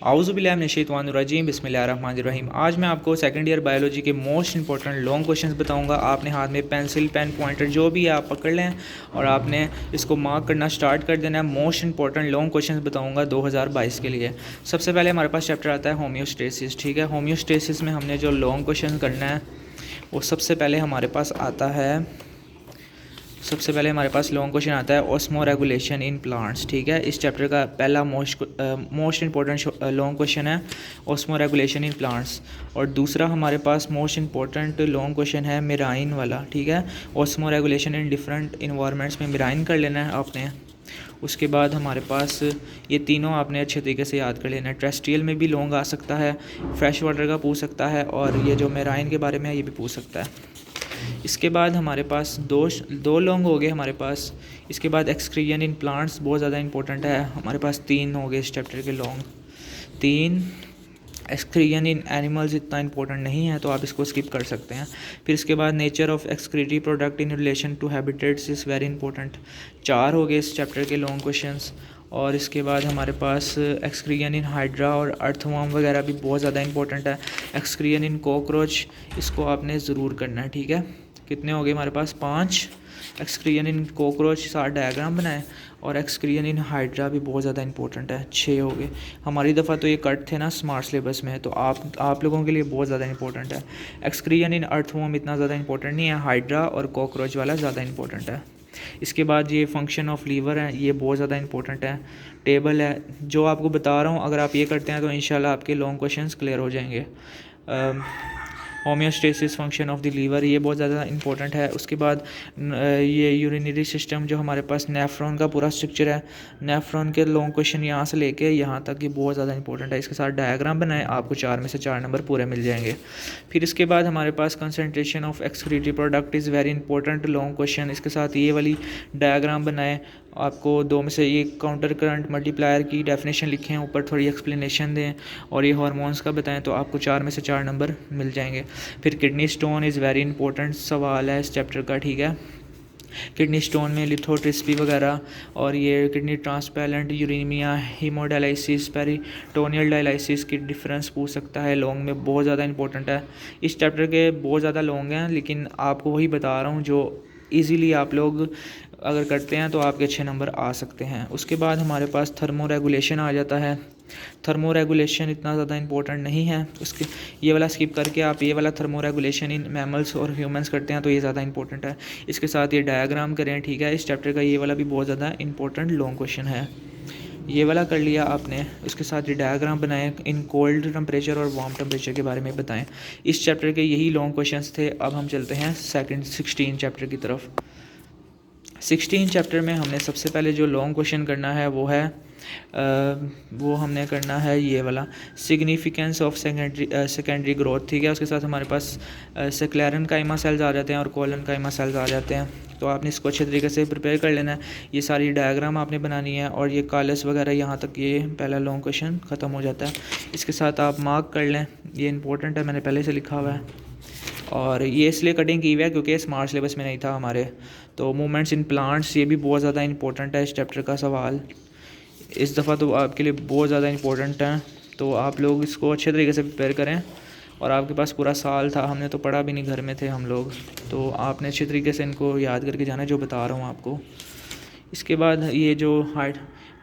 आऊज़ुबिल्लाहिमिनश्शैतानिर्रजीम बिस्मिल्लाहिर्रहमानिर्रहीम। आज मैं आपको सेकंड ईयर बायोलॉजी के मोस्ट इंपॉर्टेंट लॉन्ग क्वेश्चंस बताऊंगा। आपने हाथ में पेंसिल, पेन, पॉइंटर जो भी है आप पकड़ लें और आपने इसको मार्क करना स्टार्ट कर देना है। मोस्ट इंपॉर्टेंट लॉन्ग क्वेश्चंस बताऊंगा 2022 के लिए। सबसे पहले हमारे पास चैप्टर आता है होम्योस्टेसिस। ठीक है, होम्योस्टेसिस में हमने जो लॉन्ग क्वेश्चन करना है वो सबसे पहले हमारे पास लॉन्ग क्वेश्चन आता है ऑस्मो रेगुलेशन इन प्लांट्स। ठीक है, इस चैप्टर का पहला मोस्ट इंपॉर्टेंट लॉन्ग क्वेश्चन है ऑस्मो रेगुलेशन इन प्लांट्स। और दूसरा हमारे पास मोस्ट इंपॉर्टेंट लॉन्ग क्वेश्चन है मेराइन वाला। ठीक है, osmo regulation in different environments में मेराइन कर लेना है आपने। उसके बाद हमारे पास ये तीनों आपने अच्छे तरीके से याद कर लेना है। टेरेस्ट्रियल में भी लॉन्ग आ सकता है, फ्रेश वाटर का पूछ सकता है, और ये जो मेराइन के बारे में है ये भी पूछ सकता है। इसके बाद हमारे पास दो लॉन्ग हो गए हमारे पास। इसके बाद एक्सक्रीजन इन प्लांट्स बहुत ज़्यादा इंपॉर्टेंट है। हमारे पास 3 हो गए इस चैप्टर के लॉन्ग 3। एक्सक्रीजन इन एनिमल्स इतना इंपॉर्टेंट नहीं है तो आप इसको स्किप कर सकते हैं। फिर इसके बाद nature of excretory product in relation to habitats is very important. 4 हो गए इस चैप्टर के लॉन्ग क्वेश्चंस। और इसके बाद हमारे पास एक्सक्रीजन इन हाइड्रा और अर्थवर्म वगैरह भी बहुत ज़्यादा इंपॉर्टेंट है। एक्सक्रीजन इन कॉकरोच, इसको आपने ज़रूर करना है। ठीक है, कितने हो गए हमारे पास 5। एक्सक्रीजन इन कॉकरोच 7 डायग्राम बनाए, और एक्सक्रीजन इन हाइड्रा भी बहुत ज़्यादा इंपॉर्टेंट है 6 हो गए। हमारी दफ़ा तो ये कट थे ना स्मार्ट सिलेबस में, तो आप लोगों के लिए बहुत ज़्यादा इंपॉर्टेंट है। एक्सक्रीजन इन अर्थवर्म इतना ज़्यादा इंपॉर्टेंट नहीं है, हाइड्रा और कॉकरोच वाला ज़्यादा इंपॉर्टेंट है। इसके बाद ये फंक्शन ऑफ लीवर है, ये बहुत ज़्यादा इंपॉर्टेंट है। टेबल है जो आपको बता रहा हूँ, अगर आप ये करते हैं तो इंशाल्लाह आपके लॉन्ग क्वेश्चंस क्लियर हो जाएंगे। Homeostasis function of the liver ये बहुत ज़्यादा इंपॉर्टेंट है। उसके बाद ये यूरिनरी सिस्टम जो हमारे पास नेफ्रॉन का पूरा स्ट्रक्चर है, नेफ्रॉन के लॉन्ग क्वेश्चन यहाँ से लेके यहाँ तक ये बहुत ज़्यादा इंपॉर्टेंट है। इसके साथ डायग्राम बनाए, आपको 4 में से 4 नंबर पूरे मिल जाएंगे। फिर इसके बाद हमारे पास concentration of excretory product is very important long question. इसके साथ ये वाली डायग्राम बनाए, आपको 2 में से ये काउंटर करंट मल्टीप्लायर की डेफिनेशन लिखें, ऊपर थोड़ी एक्सप्लेनेशन दें, और ये हार्मोन्स का बताएं, तो आपको 4 में से 4 नंबर मिल जाएंगे। फिर kidney stone is very important सवाल है इस चैप्टर का। ठीक है, किडनी स्टोन में लिथोट्रिप्सी वगैरह, और ये kidney transplant, Urania, haemodialysis, peritoneal dialysis की डिफरेंस पूछ सकता है। लॉन्ग में बहुत ज़्यादा इंपॉर्टेंट है। इस चैप्टर के बहुत ज़्यादा लॉन्ग हैं, लेकिन आपको वही बता रहा हूँ जो ईज़िली आप लोग अगर करते हैं तो आपके अच्छे नंबर आ सकते हैं। उसके बाद हमारे पास थर्मो रेगुलेशन आ जाता है। थर्मो रेगुलेशन इतना ज़्यादा इंपॉर्टेंट नहीं है, उसके ये वाला स्किप करके आप ये वाला थर्मो रेगुलेशन इन मैमल्स और ह्यूमंस करते हैं तो ये ज़्यादा इंपॉर्टेंट है। इसके साथ ये डायग्राम करें। ठीक है, इस चैप्टर का ये वाला भी बहुत ज़्यादा इंपॉर्टेंट लॉन्ग क्वेश्चन है। ये वाला कर लिया आपने, उसके साथ ये डायग्राम बनाए, इन कोल्ड टेम्परेचर और वार्म टेम्परेचर के बारे में बताएं। इस चैप्टर के यही लॉन्ग क्वेश्चंस थे। अब हम चलते हैं 16 चैप्टर की तरफ। 16 चैप्टर में हमने सबसे पहले जो लॉन्ग क्वेश्चन करना है वो हमने करना है ये वाला सिग्निफिकेंस ऑफ सेकेंडरी ग्रोथ। ठीक है, उसके साथ हमारे पास सेक्लेरन काइमा सेल्स आ जाते हैं और कोलन काइमा सेल्स आ जाते हैं, तो आपने इसको अच्छे तरीके से प्रिपेयर कर लेना है। ये सारी डायग्राम आपने बनानी है, और ये कालस वगैरह यहाँ तक ये पहला लॉन्ग क्वेश्चन ख़त्म हो जाता है। इसके साथ आप मार्क कर लें, ये इंपॉर्टेंट है, मैंने पहले से लिखा हुआ है, और ये इसलिए कटिंग की हुई है क्योंकि स्मार्ट सिलेबस में नहीं था हमारे। तो मूवमेंट्स इन प्लांट्स ये भी बहुत ज़्यादा इंपॉर्टेंट है इस चैप्टर का सवाल। इस दफ़ा तो आपके लिए बहुत ज़्यादा इंपॉर्टेंट है, तो आप लोग इसको अच्छे तरीके से प्रिपेयर करें। और आपके पास पूरा साल था, हमने तो पढ़ा भी नहीं, घर में थे हम लोग, तो आपने अच्छे तरीके से इनको याद करके जाना है जो बता रहा हूँ आपको। इसके बाद ये जो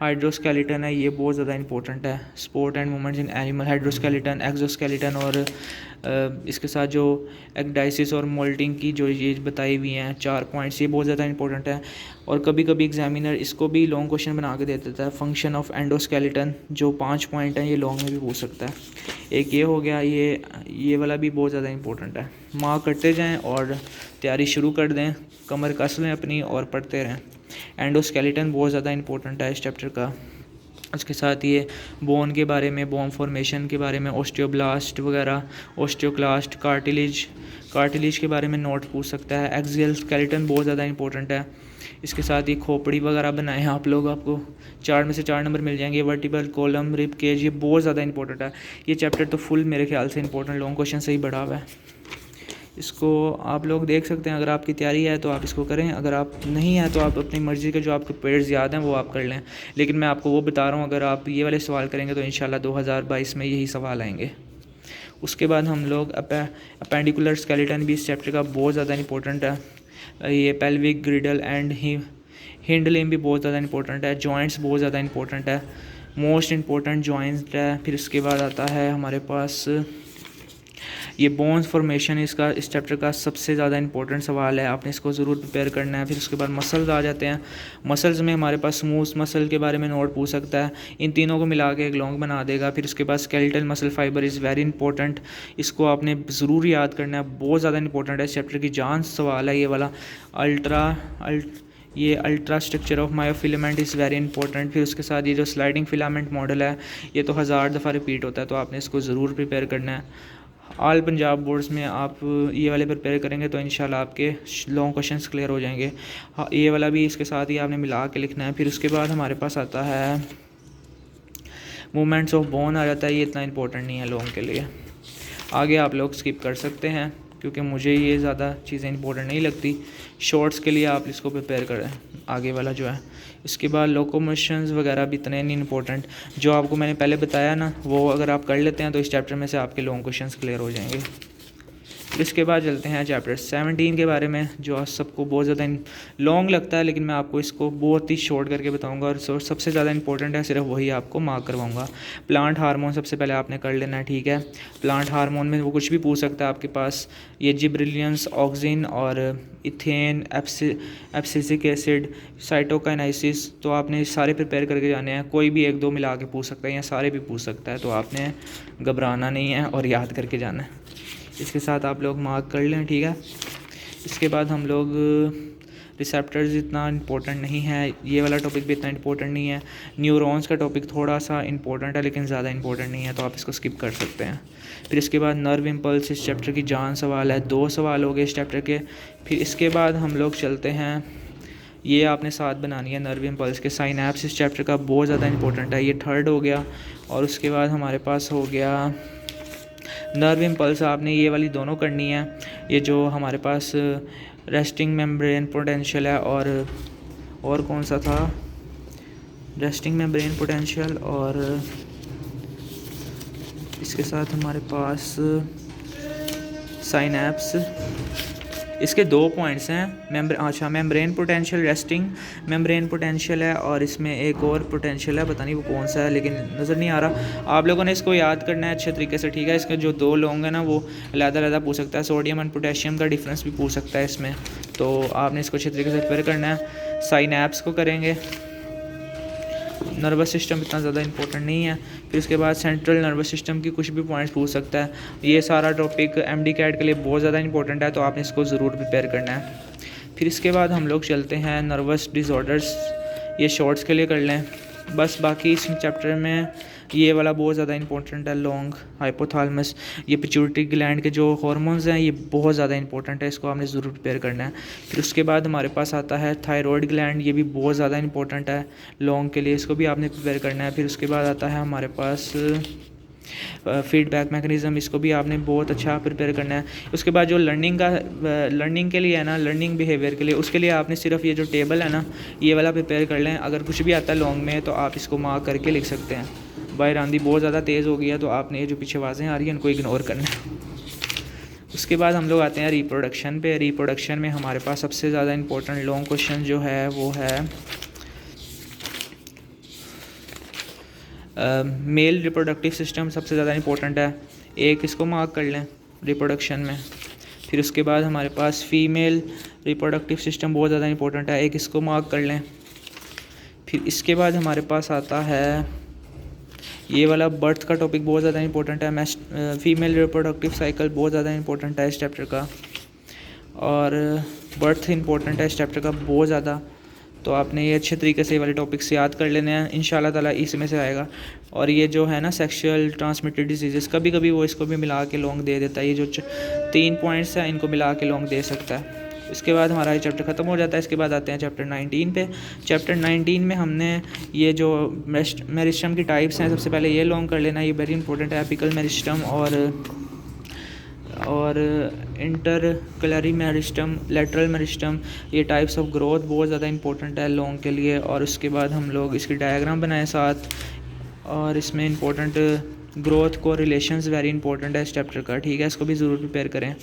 हाइड्रोस्केलेटन है ये बहुत ज़्यादा इंपॉर्टेंट है। Support and movements in animal, hydroskeleton, exoskeleton, और इसके साथ जो एक्डाइसिस और मोल्टिंग की जो ये बताई हुई हैं 4 पॉइंट्स, ये बहुत ज़्यादा इंपॉर्टेंट है। और कभी कभी एग्जामिनर इसको भी लॉन्ग क्वेश्चन बना के दे देता है। फंक्शन ऑफ एंडोस्केलेटन जो 5 पॉइंट हैं, ये लॉन्ग में भी पूछ सकता है। एक ये हो गया, ये वाला भी बहुत ज़्यादा इंपॉर्टेंट है। मार्क करते जाएँ और तैयारी शुरू कर दें, कमर कस लें अपनी और पढ़ते रहें। एंडोस्केलेटन बहुत ज़्यादा इंपॉर्टेंट है इस चैप्टर का। उसके साथ ये बोन के बारे में, बोन फॉर्मेशन के बारे में, ऑस्टियोब्लास्ट वगैरह, ऑस्टियोक्लास्ट, कार्टिलेज के बारे में नोट पूछ सकता है। एक्सियल स्केलेटन बहुत ज़्यादा इंपॉर्टेंट है। इसके साथ ये खोपड़ी वगैरह बनाए हैं आप लोग, आपको 4 में से 4 नंबर मिल जाएंगे। वर्टिबल कॉलम, रिब केज, ये बहुत ज़्यादा इंपॉर्टेंट है। ये चैप्टर तो फुल मेरे ख्याल से इंपॉर्टेंट लॉन्ग क्वेश्चन से ही बढ़ा हुआ है। इसको आप लोग देख सकते हैं। अगर आपकी तैयारी है तो आप इसको करें, अगर आप नहीं है तो आप अपनी मर्ज़ी के जो आपके पेयर्स याद हैं वो आप कर लें। लेकिन मैं आपको वो बता रहा हूँ, अगर आप ये वाले सवाल करेंगे तो इंशाल्लाह 2022 में यही सवाल आएंगे। उसके बाद हम लोग अपेंडिकुलर स्केलेटन भी इस चैप्टर का बहुत ज़्यादा इंपॉर्टेंट है। ये पेल्विक, ग्रिडल एंड हिंड लिम्ब भी बहुत ज़्यादा इंपॉर्टेंट है। जॉइंट्स बहुत ज़्यादा इंपॉर्टेंट है, मोस्ट इंपॉर्टेंट जॉइंट है। फिर इसके बाद आता है हमारे पास ये बोन्स फॉर्मेशन, इसका इस चैप्टर का सबसे ज़्यादा इंपॉर्टेंट सवाल है, आपने इसको ज़रूर प्रिपेयर करना है। फिर उसके बाद मसल्स आ जाते हैं। मसल्स में हमारे पास स्मूथ मसल के बारे में नोट पूछ सकता है, इन तीनों को मिला के एक लॉन्ग बना देगा। फिर उसके बाद skeletal muscle fibre is very important, इसको आपने ज़रूर याद करना है, बहुत ज़्यादा इंपॉर्टेंट है। इस चैप्टर की जान सवाल है ये वाला। ये ultra structure of myofilament is very important. फिर उसके साथ ये जो स्लाइडिंग फिलामेंट मॉडल है ये तो 1000 दफ़ा रिपीट होता है, तो आपने इसको ज़रूर प्रिपेयर करना है। ऑल पंजाब बोर्ड्स में आप ये वाले प्रिपेयर करेंगे तो इंशाल्लाह आपके लॉन्ग क्वेश्चंस क्लियर हो जाएंगे। हाँ, ये वाला भी इसके साथ ही आपने मिला के लिखना है। फिर उसके बाद हमारे पास आता है मूवमेंट्स ऑफ बोन आ जाता है, ये इतना इंपॉर्टेंट नहीं है लॉन्ग के लिए, आगे आप लोग स्किप कर सकते हैं क्योंकि मुझे ये ज़्यादा चीज़ें इंपॉर्टेंट नहीं लगती। शॉर्ट्स के लिए आप इसको प्रिपेयर करें आगे वाला जो है। इसके बाद लोकोमोशंस वगैरह भी इतने नहीं इंपॉर्टेंट, जो आपको मैंने पहले बताया ना वो अगर आप कर लेते हैं तो इस चैप्टर में से आपके लॉन्ग क्वेश्चंस क्लियर हो जाएंगे। इसके बाद चलते हैं चैप्टर 17 के बारे में, जो सबको बहुत ज़्यादा लॉन्ग लगता है लेकिन मैं आपको इसको बहुत ही शॉर्ट करके बताऊंगा और सबसे ज़्यादा इंपॉर्टेंट है, सिर्फ वही आपको मार्क करवाऊंगा। प्लांट हार्मोन सबसे पहले आपने कर लेना है, ठीक है। प्लांट हार्मोन में वो कुछ भी पूछ सकता है आपके पास, ये जिब्रेलियंस, ऑक्सिन और इथेन, एब्सिसिक एसिड, साइटोकाइनेसिस, तो आपने सारे प्रिपेयर करके जाने हैं। कोई भी एक दो मिला के पूछ सकता है या सारे भी पूछ सकता है, तो आपने घबराना नहीं है और याद करके जाना है। इसके साथ आप लोग मार्क कर लें, ठीक है। इसके बाद हम लोग रिसेप्टर्स इतना इंपॉर्टेंट नहीं है, ये वाला टॉपिक भी इतना इंपॉर्टेंट नहीं है। न्यूरॉन्स का टॉपिक थोड़ा सा इंपॉर्टेंट है लेकिन ज़्यादा इंपॉर्टेंट नहीं है, तो आप इसको स्किप कर सकते हैं। फिर इसके बाद नर्व इम्पल्स इस चैप्टर की जान सवाल है, 2 सवाल हो गए इस चैप्टर के। फिर इसके बाद हम लोग चलते हैं, ये आपने साथ बनानी है नर्व इम्पल्स के। साइनैप्स इस चैप्टर का बहुत ज़्यादा इंपॉर्टेंट है, ये 3rd हो गया। और उसके बाद हमारे पास हो गया नर्व इम्पल्स, आपने ये वाली दोनों करनी है। ये जो हमारे पास रेस्टिंग मेम्ब्रेन पोटेंशियल है और कौन सा था, रेस्टिंग मेम्ब्रेन पोटेंशियल, और इसके साथ हमारे पास साइनैप्स, इसके 2 पॉइंट्स हैं। Membrane potential, resting membrane potential है, और इसमें एक और पोटेंशियल है, पता नहीं वो कौन सा है लेकिन नज़र नहीं आ रहा। आप लोगों ने इसको याद करना है अच्छे तरीके से, ठीक है। इसके जो 2 लॉन्ग है ना वो अलग-अलग पूछ सकता है, सोडियम एंड पोटेशियम का डिफरेंस भी पूछ सकता है इसमें, तो आपने इसको अच्छे तरीके से प्रिपेयर करना है। साइनैप्स को करेंगे, नर्वस सिस्टम इतना ज़्यादा इंपॉर्टेंट नहीं है। फिर उसके बाद सेंट्रल नर्वस सिस्टम की कुछ भी पॉइंट्स पूछ सकता है। ये सारा टॉपिक एमडी कैट के लिए बहुत ज़्यादा इंपॉर्टेंट है, तो आपने इसको ज़रूर प्रिपेयर करना है। फिर इसके बाद हम लोग चलते हैं नर्वस डिसऑर्डर्स, ये शॉर्ट्स के लिए कर लें बस। बाकी इस चैप्टर में ये वाला बहुत ज़्यादा इंपॉर्टेंट है, लॉन्ग हाइपोथैलेमस, ये पिट्यूटरी ग्लैंड के जो हार्मोन्स हैं ये बहुत ज़्यादा इंपॉर्टेंट है, इसको आपने ज़रूर प्रिपेयर करना है। फिर उसके बाद हमारे पास आता है थायराइड ग्लैंड, ये भी बहुत ज़्यादा इंपॉर्टेंट है लॉन्ग के लिए, इसको भी आपने प्रिपेयर करना है। फिर उसके बाद आता है हमारे पास फीडबैक मैकेनिज़्म, इसको भी आपने बहुत अच्छा प्रिपेयर करना है। उसके बाद जो लर्निंग के लिए है ना, लर्निंग बिहेवियर के लिए, उसके लिए आपने सिर्फ ये जो टेबल है ना ये वाला प्रिपेयर कर लें। अगर कुछ भी आता है लॉन्ग में तो आप इसको मार्क करके लिख सकते हैं। बाहर आंधी बहुत ज़्यादा तेज़ हो गई है, तो आपने ये जो पीछे आवाज़ें आ रही हैं उनको इग्नोर करना है। उसके बाद हम लोग आते हैं रिप्रोडक्शन पे। रिप्रोडक्शन में हमारे पास सबसे ज़्यादा इंपॉर्टेंट लॉन्ग क्वेश्चन जो है वो है मेल रिप्रोडक्टिव सिस्टम, सबसे ज़्यादा इंपॉर्टेंट है, एक इसको मार्क कर लें रिप्रोडक्शन में। फिर उसके बाद हमारे पास फीमेल रिप्रोडक्टिव सिस्टम बहुत ज़्यादा इंपॉर्टेंट है, एक इसको मार्क कर लें। फिर इसके बाद हमारे पास आता है ये वाला बर्थ का टॉपिक बहुत ज़्यादा इंपॉर्टेंट है। फीमेल रिप्रोडक्टिव साइकिल बहुत ज़्यादा इंपॉर्टेंट है इस चैप्टर का, और बर्थ इंपॉर्टेंट है इस चैप्टर का बहुत ज़्यादा, तो आपने ये अच्छे तरीके से ये वाले टॉपिक्स याद कर लेने हैं, इंशाल्लाह ताला इसमें से आएगा। और ये जो है ना सेक्सुअल ट्रांसमिटेड डिजीज़, कभी कभी वो इसको भी मिला के लॉन्ग दे देता है, ये जो 3 पॉइंट्स हैं इनको मिला के लॉन्ग दे सकता है। इसके बाद हमारा ये चैप्टर ख़त्म हो जाता है। इसके बाद आते हैं चैप्टर 19 पे। चैप्टर 19 में हमने ये जो मेरिस्टम की टाइप्स हैं, सबसे पहले ये लॉन्ग कर लेना, ये वेरी इंपॉर्टेंट है, एपिकल मेरिस्टम और और इंटरकलरी मेरिस्टम, लेटरल मेरिस्टम, ये टाइप्स ऑफ ग्रोथ बहुत ज़्यादा इंपॉर्टेंट है लॉन्ग के लिए। और उसके बाद हम लोग इसकी डायग्राम बनाए साथ, और इसमें इंपॉर्टेंट ग्रोथ को रिलेशंस वेरी इंपॉर्टेंट है इस चैप्टर का, ठीक है। इसको भी ज़रूर प्रिपेयर करें,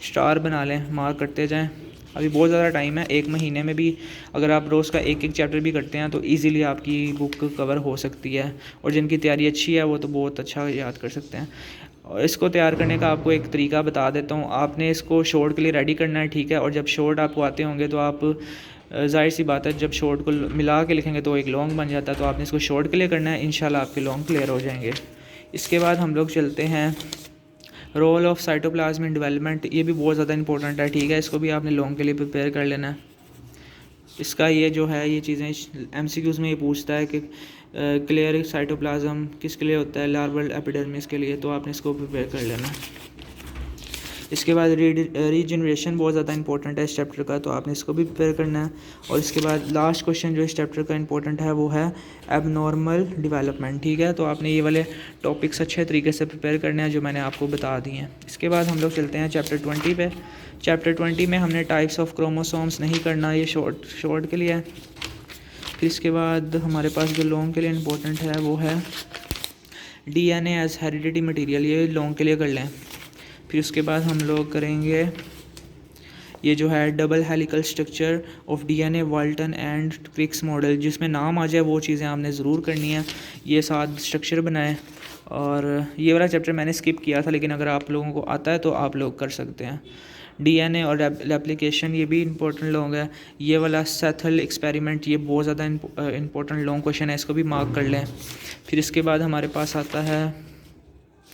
स्टार बना लें, मार्क करते जाएं। अभी बहुत ज़्यादा टाइम है, 1 महीने में भी अगर आप रोज़ का एक चैप्टर भी करते हैं तो इजीली आपकी बुक कवर हो सकती है। और जिनकी तैयारी अच्छी है वो तो बहुत अच्छा याद कर सकते हैं। और इसको तैयार करने का आपको एक तरीका बता देता हूँ। आपने इसको शॉर्ट के लिए रेडी करना है, ठीक है। और जब शॉर्ट आपको आते होंगे तो आप ज़ाहिर सी बात है जब शॉर्ट को मिला के लिखेंगे तो एक लॉन्ग बन जाता है। तो आपने इसको शॉर्ट के लिए करना है, इंशाल्लाह आपके लॉन्ग क्लियर हो जाएंगे। इसके बाद हम लोग चलते हैं role of cytoplasm in development. ये भी बहुत ज़्यादा इंपॉर्टेंट है, ठीक है। इसको भी आपने लॉन्ग के लिए प्रिपेयर कर लेना है। इसका ये जो है ये चीज़ें MCQs में ये पूछता है कि क्लियर साइटोप्लाज्म किसके लिए होता है, लार्वल एपिडर्मिस के लिए, तो आपने इसको प्रिपेयर कर लेना है। इसके बाद रीजनरेशन बहुत ज़्यादा इंपॉर्टेंट है इस चैप्टर का, तो आपने इसको भी प्रिपेयर करना है। और इसके बाद लास्ट क्वेश्चन जो इस चैप्टर का इंपॉर्टेंट है वो है एबनॉर्मल डेवलपमेंट, ठीक है। तो आपने ये वाले टॉपिक्स अच्छे तरीके से प्रिपेयर करने हैं जो मैंने आपको बता दिए हैं। इसके बाद हम लोग चलते हैं चैप्टर 20 पे। चैप्टर 20 में हमने टाइप्स ऑफ क्रोमोसोम्स नहीं करना, ये शॉर्ट के लिए है। फिर इसके बाद हमारे पास जो लॉन्ग के लिए इंपॉर्टेंट है वो है DNA एज हेरिडिटी मटीरियल, ये लॉन्ग के लिए कर लें। फिर उसके बाद हम लोग करेंगे ये जो है double helical structure of DNA, Walton and Crick's model, जिसमें नाम आ जाए वो चीज़ें आपने ज़रूर करनी है। ये 7 स्ट्रक्चर बनाए। और ये वाला चैप्टर मैंने स्किप किया था, लेकिन अगर आप लोगों को आता है तो आप लोग कर सकते हैं। DNA और रेप्लिकेशन, ये भी इंपॉर्टेंट लॉन्ग है। ये वाला सेथल एक्सपेरिमेंट, ये बहुत ज़्यादा इंपॉर्टेंट लॉन्ग क्वेश्चन है, इसको भी मार्क कर लें। फिर इसके बाद हमारे पास आता है,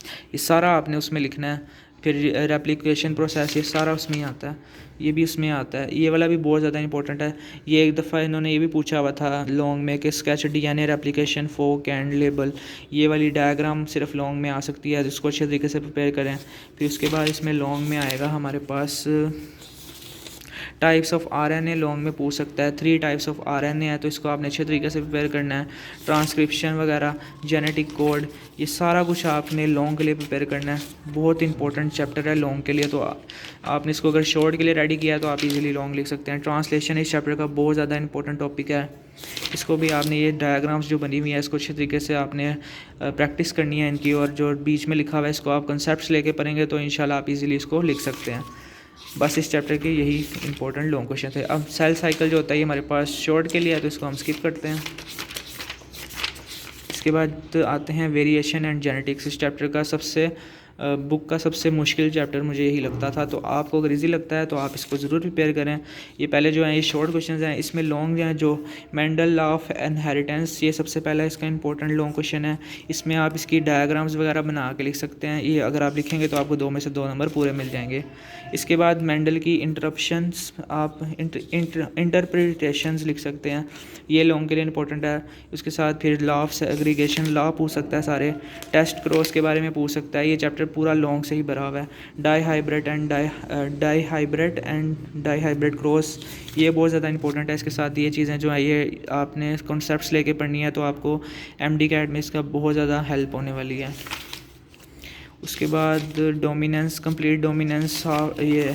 ये सारा आपने उसमें लिखना है। फिर रेप्लिकेशन प्रोसेस, ये सारा उसमें ही आता है, ये भी उसमें आता है। ये वाला भी बहुत ज़्यादा इंपॉर्टेंट है। ये एक दफ़ा इन्होंने ये भी पूछा हुआ था लॉन्ग में कि sketch DNA replication fork and label, ये वाली डायग्राम सिर्फ लॉन्ग में आ सकती है, जिसको अच्छे तरीके से प्रिपेयर करें। फिर उसके बाद इसमें लॉन्ग में आएगा हमारे पास टाइप्स ऑफ RNA, लॉन्ग में पूछ सकता है। 3 टाइप्स ऑफ RNA है, तो इसको आपने अच्छे तरीके से प्रिपेयर करना है। ट्रांसक्रिप्शन वगैरह, जेनेटिक कोड, ये सारा कुछ आपने लॉन्ग के लिए प्रिपेयर करना है। बहुत इंपॉर्टेंट चैप्टर है लॉन्ग के लिए, तो आपने इसको अगर शॉर्ट के लिए रेडी किया तो आप इजीली लॉन्ग लिख सकते हैं। ट्रांसलेशन इस चैप्टर का बहुत ज़्यादा इंपॉर्टेंट टॉपिक है। इसको भी आपने ये डायग्राम्स जो बनी हुई है इसको अच्छे तरीके से आपने प्रैक्टिस करनी है इनकी, और जो बीच में लिखा हुआ है इसको आप कंसेप्ट्स लेके पढ़ेंगे तो इंशाल्लाह आप इजीली इसको लिख सकते हैं। बस इस चैप्टर के यही इंपॉर्टेंट लॉन्ग क्वेश्चन थे। अब सेल साइकिल जो होता है ये हमारे पास शॉर्ट के लिए है, तो इसको हम स्किप करते हैं। इसके बाद आते हैं वेरिएशन एंड जेनेटिक्स। इस चैप्टर का बुक का सबसे मुश्किल चैप्टर मुझे यही लगता था, तो आपको अगर इजी लगता है तो आप इसको ज़रूर प्रिपेयर करें। ये पहले जो है ये शॉर्ट क्वेश्चंस हैं, इसमें लॉन्ग जो है जो मेंडल लॉ ऑफ इनहेरिटेंस, ये सबसे पहला इसका इंपॉर्टेंट लॉन्ग क्वेश्चन है। इसमें आप इसकी डायग्राम्स वगैरह बना के लिख सकते हैं। ये अगर आप लिखेंगे तो आपको 2 में से 2 नंबर पूरे मिल जाएंगे। इसके बाद मेंडल की इंटरप्शंस, आप इंटरप्रिटेशंस लिख सकते हैं, ये लॉन्ग के लिए इंपॉर्टेंट है। उसके साथ फिर लॉ ऑफ सेग्रीगेशन, लॉ पूछ सकता है सारे। टेस्ट क्रॉस के बारे में पूछ सकता है, ये चैप्टर पूरा लॉन्ग से ही भरा हुआ है। Dihybrid and dihybrid cross, ये बहुत ज़्यादा इंपॉर्टेंट है। इसके साथ ये चीज़ें जो है ये आपने कॉन्सेप्ट्स लेके पढ़नी है, तो आपको MD कैट में इसका बहुत ज़्यादा हेल्प होने वाली है। उसके बाद डोमिनेंस, कंप्लीट डोमिनेंस, ये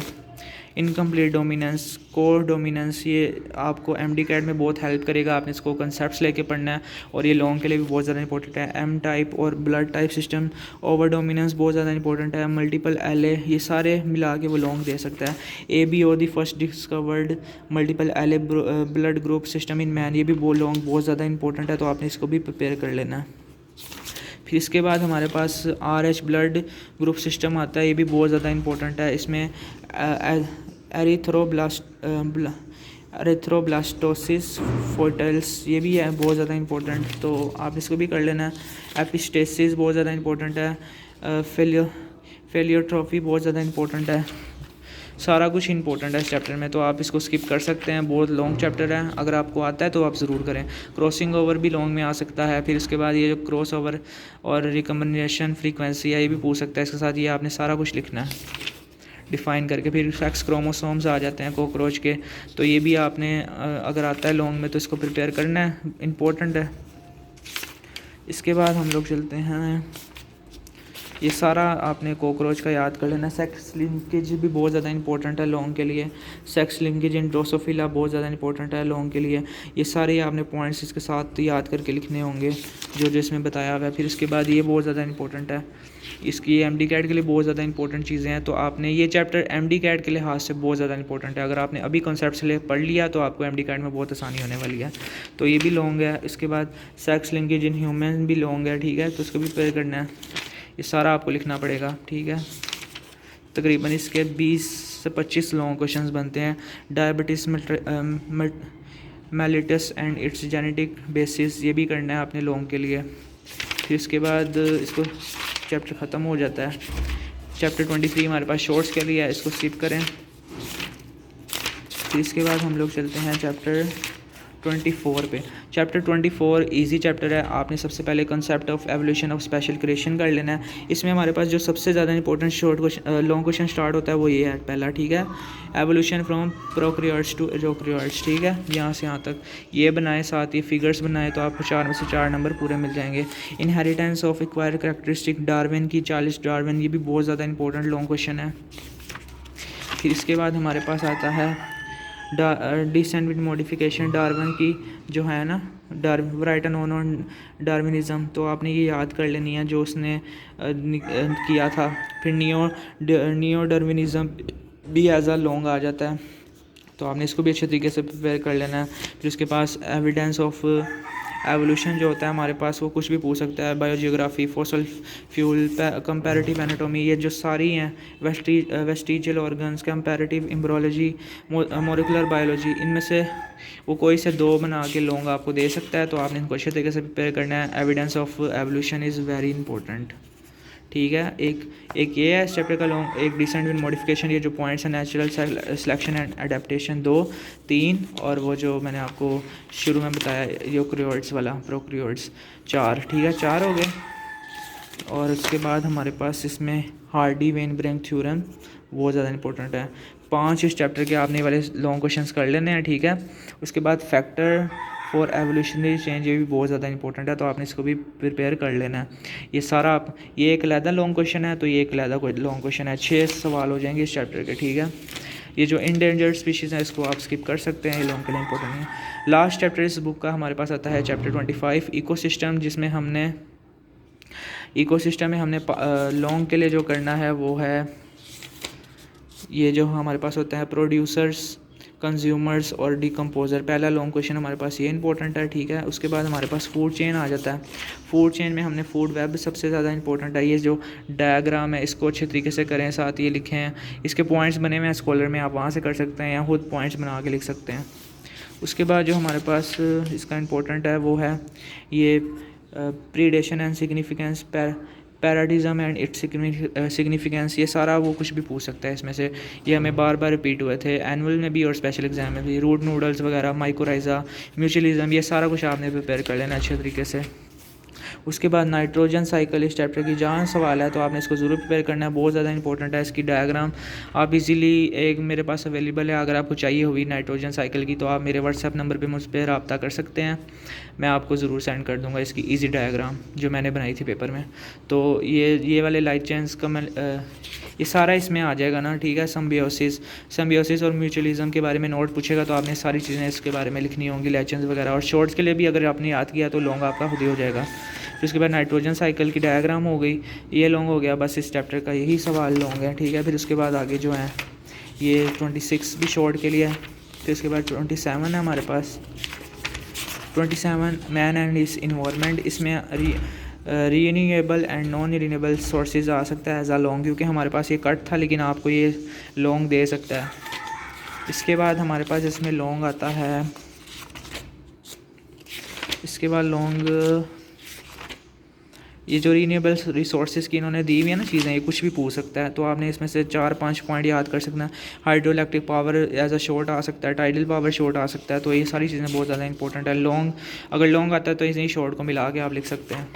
इनकम्प्लीट डोमिनेंस, कोर डोमिनेंस, ये आपको MD कैट में बहुत हेल्प करेगा। आपने इसको कंसेप्ट्स लेके पढ़ना है, और ये लॉन्ग के लिए भी बहुत ज़्यादा इंपॉर्टेंट है। M टाइप और blood type system, over dominance बहुत ज़्यादा इंपॉर्टेंट है। मल्टीपल LA, ये सारे मिला के वो लॉन्ग दे सकता है। ABO, the first discovered multiple LA blood group system in man, ये भी वो लॉन्ग बहुत ज़्यादा इंपॉर्टेंट है, तो आपने इसको भी प्रिपेयर कर लेना है। फिर इसके बाद हमारे पास RH ब्लड ग्रुप सिस्टम आता है, ये भी बहुत ज़्यादा इंपॉर्टेंट है। इसमें एरिथ्रोब्लास्टोसिस फोर्टल्स, ये भी है बहुत ज़्यादा इंपॉर्टेंट, तो आप इसको भी कर लेना है। एपिस्टेसिस बहुत ज़्यादा इंपॉर्टेंट है। फेलियोट्रॉफी बहुत ज़्यादा इंपॉर्टेंट है। सारा कुछ इंपॉर्टेंट है इस चैप्टर में, तो आप इसको स्किप कर सकते हैं, बहुत लॉन्ग चैप्टर है। अगर आपको आता है तो आप ज़रूर करें। क्रॉसिंग ओवर भी लॉन्ग में आ सकता है। फिर उसके बाद ये जो क्रॉस ओवर और रिकम्बिनेशन फ्रीक्वेंसी है, ये भी पूछ सकता है। इसके साथ ये आपने सारा कुछ लिखना है डिफ़ाइन करके। फिर सेक्स क्रोमोसोम्स आ जाते हैं कॉकरोच के, तो ये भी आपने अगर आता है लॉन्ग में तो इसको प्रिपेयर करना है, इम्पोर्टेंट है। इसके बाद हम लोग चलते हैं ये सारा आपने कॉकरोच का याद कर लेना। सेक्स लिंकेज भी बहुत ज़्यादा इंपॉर्टेंट है लॉन्ग के लिए। सेक्स लिंकेज इन ड्रोसोफिला बहुत ज़्यादा इंपॉर्टेंट है लॉन्ग के लिए। ये सारे आपने पॉइंट्स इसके साथ याद करके लिखने होंगे जो इसमें बताया हुआ है। फिर इसके बाद ये बहुत ज़्यादा इंपॉर्टेंट है, इसकी एम डी कैट के लिए बहुत ज़्यादा इंपॉर्टेंट चीज़ें हैं। तो आपने ये चैप्टर एम डी कैट के लिहाज से बहुत ज़्यादा इंपॉर्टेंट है। अगर आपने अभी कॉन्सेप्ट से पढ़ लिया तो आपको एम डी कैट में बहुत आसानी होने वाली है। तो ये भी लॉन्ग है। इसके बाद सेक्स लिंकेज इन ह्यूमन भी लॉन्ग है, ठीक है, तो उसको भी प्रिपेयर करना है। ये सारा आपको लिखना पड़ेगा, ठीक है। तकरीबन इसके 20 से 25 लॉन्ग क्वेश्चंस बनते हैं। Diabetes mellitus and it's genetic basis, ये भी करना है आपने लॉन्ग के लिए। फिर इसके बाद इसको चैप्टर ख़त्म हो जाता है। चैप्टर 23 हमारे पास शॉर्ट्स के लिए है, इसको स्किप करें। फिर इसके बाद हम लोग चलते हैं चैप्टर 24 पे। चैप्टर 24 इजी चैप्टर है। आपने सबसे पहले concept of evolution of special creation कर लेना है। इसमें हमारे पास जो सबसे ज़्यादा इंपॉर्टेंट लॉन्ग क्वेश्चन स्टार्ट होता है वो ये है पहला, ठीक है। Evolution from prokaryotes to eukaryotes, ठीक है, यहाँ से यहाँ तक ये बनाए, साथ ही फिगर्स बनाए, तो आपको 4 में से 4 नंबर पूरे मिल जाएंगे। Inheritance of acquired characteristic, Darwin की 40 डार्विन, ये भी बहुत ज़्यादा इंपॉर्टेंट लॉन्ग क्वेश्चन है। फिर इसके बाद हमारे पास आता है डिसेंट विद मॉडिफिकेशन, डार्विन की जो है ना, राइट ऑन डार्विनिज्म, तो आपने ये याद कर लेनी है जो उसने किया था। फिर नियो डार्विनिज्म भी एज अ लॉन्ग आ जाता है, तो आपने इसको भी अच्छे तरीके से प्रिपेयर कर लेना है। फिर उसके पास एविडेंस ऑफ एवोल्यूशन जो होता है हमारे पास, वो कुछ भी पूछ सकता है। Biogeography, fossil fuel, comparative anatomy, ये जो सारी हैं, vestigial organs, comparative embryology, molecular biology, इनमें से वो कोई से 2 बना के लॉन्ग आपको दे सकता है, तो आपने इनको अच्छे तरीके से प्रिपेयर करना है। Evidence of evolution is very important, ठीक है। एक ये है इस चैप्टर का लॉन्ग, एक डिसेंट विद मॉडिफिकेशन, ये जो पॉइंट्स हैं, नेचुरल सिलेक्शन एंड अडेप्टेशन 2, 3, और वो जो मैंने आपको शुरू में बताया यूकैरियोट्स वाला प्रोकैरियोट्स 4, ठीक है, 4 हो गए। और उसके बाद हमारे पास इसमें हार्डी वेनब्रिंग थ्योरम बहुत ज़्यादा इंपॉर्टेंट है। 5 इस चैप्टर के आपने वाले लॉन्ग क्वेश्चंस कर लेने हैं, ठीक है। उसके बाद फैक्टर फॉर एवोल्यूशनरी चेंज, ये भी बहुत ज़्यादा इंपॉर्टेंट है, तो आपने इसको भी प्रिपेयर कर लेना है। ये सारा आप, ये एक अलहदा लॉन्ग क्वेश्चन है, तो ये एक अलहदा लॉन्ग क्वेश्चन है। 6 सवाल हो जाएंगे इस चैप्टर के, ठीक है। ये जो इंडेंजर्ड स्पीशीज़ हैं इसको आप स्किप कर सकते हैं, ये लॉन्ग के लिए इंपॉर्टेंट है। लास्ट चैप्टर इस बुक का हमारे पास आता है चैप्टर 25 इकोसिस्टम, जिसमें हमने इकोसिस्टम में हमने लॉन्ग के लिए जो करना है वो है ये जो हमारे पास होता है प्रोड्यूसर्स, कंज्यूमर्स और डिकम्पोज़र। पहला लॉन्ग क्वेश्चन हमारे पास ये इंपॉर्टेंट है, ठीक है। उसके बाद हमारे पास फूड चेन आ जाता है। फूड चेन में हमने फूड वेब सबसे ज़्यादा इंपॉर्टेंट है। ये जो डायग्राम है इसको अच्छे तरीके से करें, साथ ये लिखें हैं, इसके पॉइंट्स बने हुए हैं स्कॉलर में, आप वहाँ से कर सकते हैं या खुद पॉइंट्स बना के लिख सकते हैं। उसके बाद जो हमारे पास इसका इंपॉर्टेंट है वो है ये predation and significance, paradigm and its significance, ये सारा वो कुछ भी पूछ सकता है इसमें से। ये हमें बार बार रिपीट हुए थे एनुअल में भी और स्पेशल एग्जाम में भी। रूट नूडल्स वगैरह, माइकोराइजा, म्यूचुअलिज्म, ये सारा कुछ आपने प्रिपेयर कर लेना अच्छे तरीके से। उसके बाद नाइट्रोजन साइकिल इस चैप्टर की जहाँ सवाल है, तो आपने इसको ज़रूर प्रिपेयर करना है, बहुत ज़्यादा इंपॉर्टेंट है। इसकी डायग्राम आप इजीली एक मेरे पास अवेलेबल है, अगर आपको चाहिए हुई नाइट्रोजन साइकिल की, तो आप मेरे व्हाट्सएप नंबर पे मुझ पर रब्ता कर सकते हैं, मैं आपको ज़रूर सेंड कर दूँगा इसकी ईजी डायग्राम जो मैंने बनाई थी पेपर में। तो ये वाले लाइट चेन्स का ये सारा इसमें आ जाएगा ना, ठीक है। सिम्बियोसिस और म्यूचुअलिज्म के बारे में नोट पूछेगा, तो आपने सारी चीज़ें इसके बारे में लिखनी होंगी, लेजेंड्स वगैरह। और शॉर्ट्स के लिए भी अगर आपने याद किया तो लॉन्ग आपका खुद ही हो जाएगा। फिर उसके बाद नाइट्रोजन साइकिल की डायग्राम हो गई, ये लॉन्ग हो गया, बस इस चैप्टर का यही सवाल लॉन्ग है, ठीक है। फिर उसके बाद आगे जो है ये 26 भी शॉर्ट के लिए है। फिर उसके बाद 27 है हमारे पास, 27 मैन एंड इस इन्वायरमेंट, इसमें renewable and non renewable sources आ सकता है एज आ लॉन्ग, क्योंकि हमारे पास ये कट था लेकिन आपको ये लॉन्ग दे सकता है। इसके बाद हमारे पास इसमें लॉन्ग आता है, इसके बाद लॉन्ग ये जो रीन्यूएबल रिसोर्सेज की इन्होंने दी हुई है ना चीज़ें, ये कुछ भी पूछ सकता है, तो आपने इसमें से 4-5 पॉइंट याद कर सकना है। Hydroelectric power as a short आ सकता है, टाइडल पावर शॉर्ट आ सकता है, तो ये सारी चीज़ें बहुत ज़्यादा इंपॉर्टेंट है। लॉन्ग अगर लॉन्ग आता है तो इसी शॉर्ट को मिला के आप लिख सकते हैं।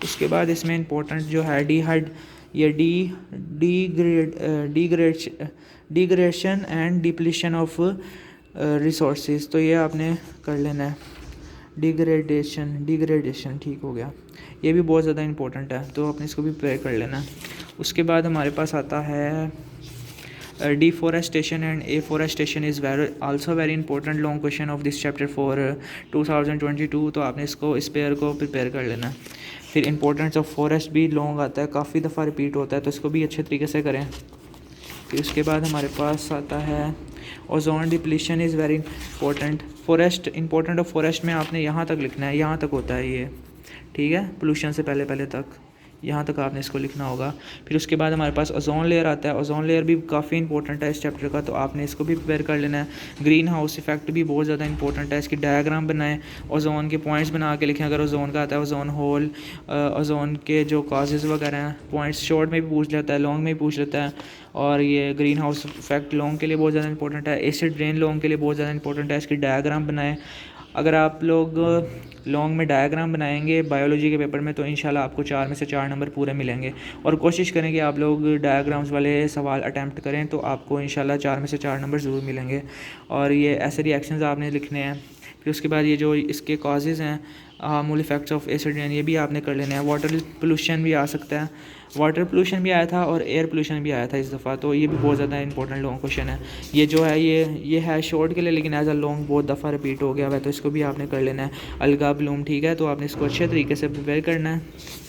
उसके बाद इसमें इंपॉर्टेंट जो है degradation and depletion of resources, तो ये आपने कर लेना है। डिग्रेडेशन ठीक हो गया, ये भी बहुत ज़्यादा इंपॉर्टेंट है, तो आपने इसको भी प्रिपेयर कर लेना है। उसके बाद हमारे पास आता है deforestation and afforestation is also very important long question of this chapter for 2022, तो आपने इसको इस पेयर को प्रिपेयर कर लेना है। फिर इंपॉर्टेंस ऑफ फॉरेस्ट भी लॉन्ग आता है, काफ़ी दफ़ा रिपीट होता है, तो इसको भी अच्छे तरीके से करें। फिर उसके बाद हमारे पास आता है ozone depletion is very important. Important of forest में आपने यहाँ तक लिखना है, यहाँ तक होता है ये, ठीक है, पोल्यूशन से पहले तक, यहाँ तक आपने इसको लिखना होगा। फिर उसके बाद हमारे पास ओजोन लेयर आता है, ओजोन लेयर भी काफ़ी इंपॉर्टेंट है इस चैप्टर का, तो आपने इसको भी प्रिपेयर कर लेना है। ग्रीन हाउस इफेक्ट भी बहुत ज़्यादा इंपॉर्टेंट है, इसकी डायग्राम बनाएं, ओजोन के पॉइंट्स बना के लिखें, अगर ओजोन का आता है ओजोन होल, ओजोन के जो काजेज़ वगैरह हैं, पॉइंट्स शॉर्ट में भी पूछ लेता है, लॉन्ग में भी पूछ लेता है। और ये ग्रीन हाउस इफेक्ट लॉन्ग के लिए बहुत ज़्यादा इंपॉर्टेंट है, एसिड रेन लॉन्ग के लिए बहुत ज़्यादा इंपॉर्टेंट है, इसकी डायग्राम बनाएं। अगर आप लोग लॉन्ग में डायग्राम बनाएंगे बायोलॉजी के पेपर में, तो इंशाल्लाह आपको 4 में से 4 नंबर पूरे मिलेंगे। और कोशिश करें कि आप लोग डायग्राम्स वाले सवाल अटैम्प्ट करें, तो आपको इंशाल्लाह 4 में से 4 नंबर ज़रूर मिलेंगे। और ये ऐसे रिएक्शंस आपने लिखने हैं। फिर उसके बाद ये जो इसके कॉजेज़ हैं, harmful effects of acid rain, ये भी आपने कर लेना है। वाटर पोल्यूशन भी आ सकता है, वाटर पोल्यूशन भी आया था और एयर पोल्यूशन भी आया था इस दफ़ा, तो ये भी बहुत ज़्यादा इंपॉर्टेंट लॉन्ग क्वेश्चन है। ये जो है ये है शॉर्ट के लिए, लेकिन एज अ लॉन्ग बहुत दफ़ा रिपीट हो गया है, तो इसको भी आपने कर लेना है। अलगा ब्लूम, ठीक है, तो आपने इसको अच्छे तरीके से प्रिपेयर करना है।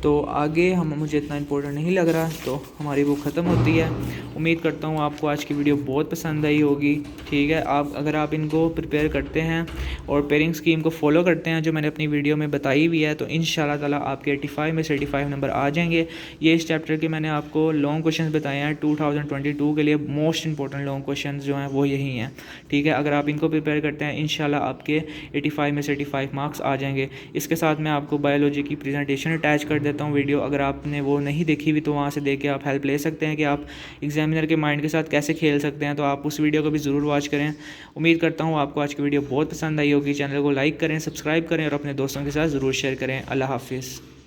तो आगे मुझे इतना इंपॉर्टेंट नहीं लग रहा, तो हमारी बुक ख़त्म होती है। उम्मीद करता हूँ आपको आज की वीडियो बहुत पसंद आई होगी, ठीक है। अगर आप इनको प्रिपेयर करते हैं और पेयरिंग स्कीम को फॉलो करते हैं जो मैंने अपनी वीडियो में बताई हुई है, तो इंशाल्लाह ताला आपके 85 में से 85 नंबर आ जाएंगे। ये इस चैप्टर के मैंने आपको लॉन्ग क्वेश्चन बताए हैं 2022 के लिए, मोस्ट इंपॉर्टेंट लॉन्ग क्वेश्चन जो हैं वो यही हैं, ठीक है। अगर आप इनको प्रिपेयर करते हैं इंशाल्लाह आपके 85 में से 85 मार्क्स आ जाएंगे। इसके साथ मैं आपको बायोलॉजी की प्रेजेंटेशन अटैच कर देता हूँ वीडियो, अगर आपने वो नहीं देखी हुई तो वहाँ से देख के आप हेल्प ले सकते हैं कि आप एग्जामिनर के माइंड के साथ कैसे खेल सकते हैं, तो आप उस वीडियो को भी ज़रूर वॉच करें। उम्मीद करता हूँ आपको आज की वीडियो बहुत पसंद आई होगी। चैनल को लाइक करें, सब्सक्राइब करें और अपने दोस्तों के साथ ज़रूर शेयर करें। अल्लाह हाफिज़।